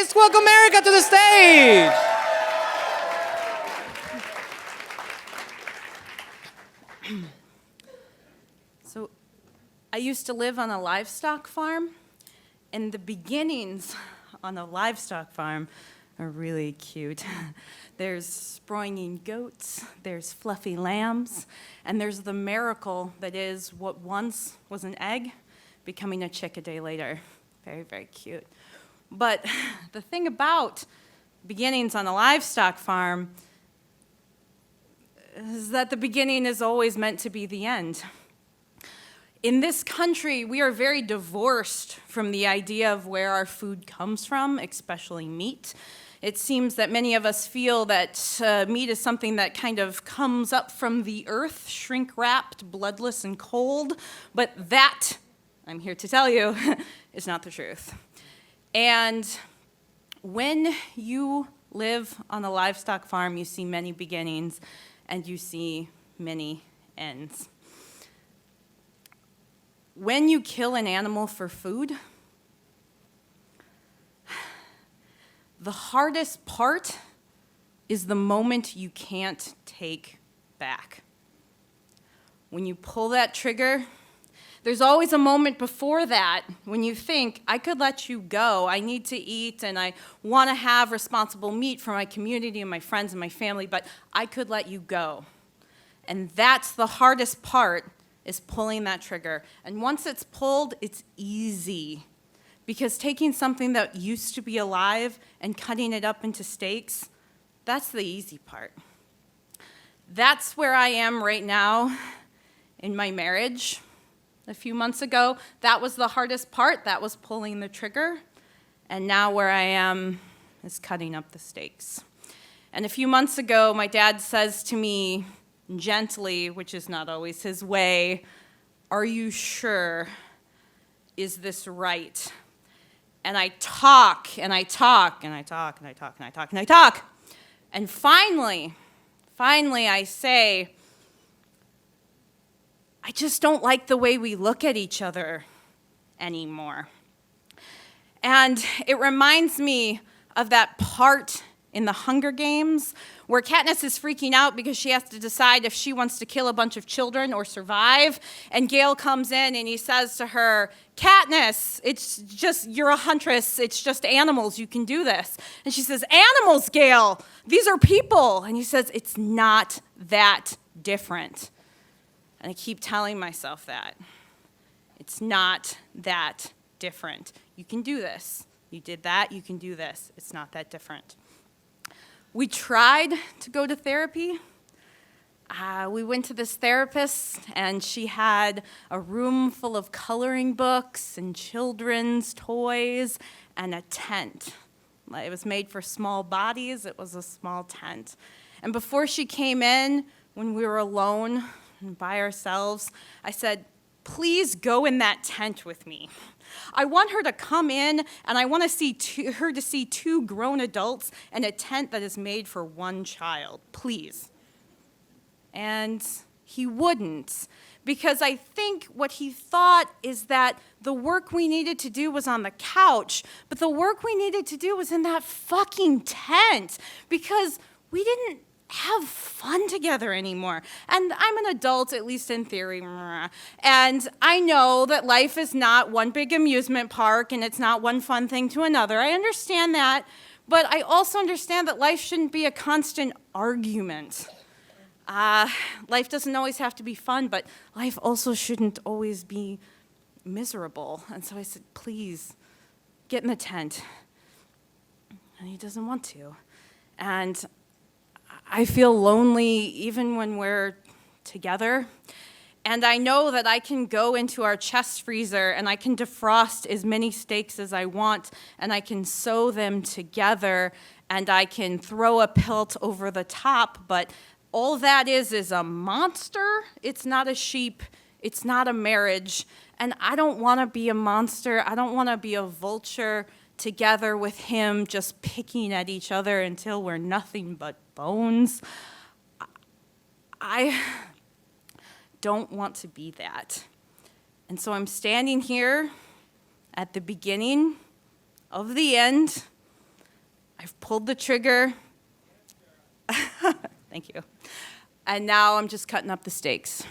Let's welcome Erica to the stage. So, I used to live on a livestock farm, and the beginnings on a livestock farm are really cute. There's springing goats, there's fluffy lambs, and there's the miracle that is what once was an egg becoming a chick a day later. Very, very cute. But the thing about beginnings on a livestock farm is that the beginning is always meant to be the end. In this country, we are very divorced from the idea of where our food comes from, especially meat. It seems that many of us feel that meat is something that kind of comes up from the earth, shrink-wrapped, bloodless, and cold, but that, I'm here to tell you, is not the truth. And when you live on a livestock farm, you see many beginnings, and you see many ends. When you kill an animal for food, the hardest part is the moment you can't take back. When you pull that trigger, there's always a moment before that when you think, I could let you go. I need to eat, and I want to have responsible meat for my community and my friends and my family, but I could let you go. And that's the hardest part, is pulling that trigger. And once it's pulled, it's easy. Because taking something that used to be alive and cutting it up into steaks, that's the easy part. That's where I am right now in my marriage. A few months ago, that was the hardest part. That was pulling the trigger. And now where I am is cutting up the steaks. And a few months ago, my dad says to me gently, which is not always his way, "Are you sure? Is this right?" And I talk, and I talk, and I talk, and I talk, and I talk, and I talk. And finally I say, I just don't like the way we look at each other anymore. And it reminds me of that part in the Hunger Games where Katniss is freaking out because she has to decide if she wants to kill a bunch of children or survive. And Gale comes in and he says to her, "Katniss, it's just, you're a huntress. It's just animals. You can do this." And she says, "Animals, Gale. These are people." And he says, "It's not that different." And I keep telling myself that. It's not that different. You can do this. You did that, you can do this. It's not that different. We tried to go to therapy. We went to this therapist, and she had a room full of coloring books and children's toys and a tent. It was made for small bodies. It was a small tent. And before she came in, when we were alone and by ourselves, I said, "Please go in that tent with me. I want her to come in, and I want to see her to see two grown adults in a tent that is made for one child. Please." And he wouldn't, because I think what he thought is that the work we needed to do was on the couch, but the work we needed to do was in that fucking tent, because we didn't have fun together anymore. And I'm an adult, at least in theory, and I know that life is not one big amusement park and it's not one fun thing to another. I understand that, but I also understand that life shouldn't be a constant argument. Life doesn't always have to be fun, but life also shouldn't always be miserable. And so I said, "Please, get in the tent." And he doesn't want to. And I feel lonely even when we're together. And I know that I can go into our chest freezer and I can defrost as many steaks as I want, and I can sew them together, and I can throw a pelt over the top, but all that is a monster. It's not a sheep. It's not a marriage. And I don't want to be a monster. I don't want to be a vulture together with him, just picking at each other until we're nothing but bones. I don't want to be that. And so I'm standing here at the beginning of the end, I've pulled the trigger. Thank you. And now I'm just cutting up the steaks.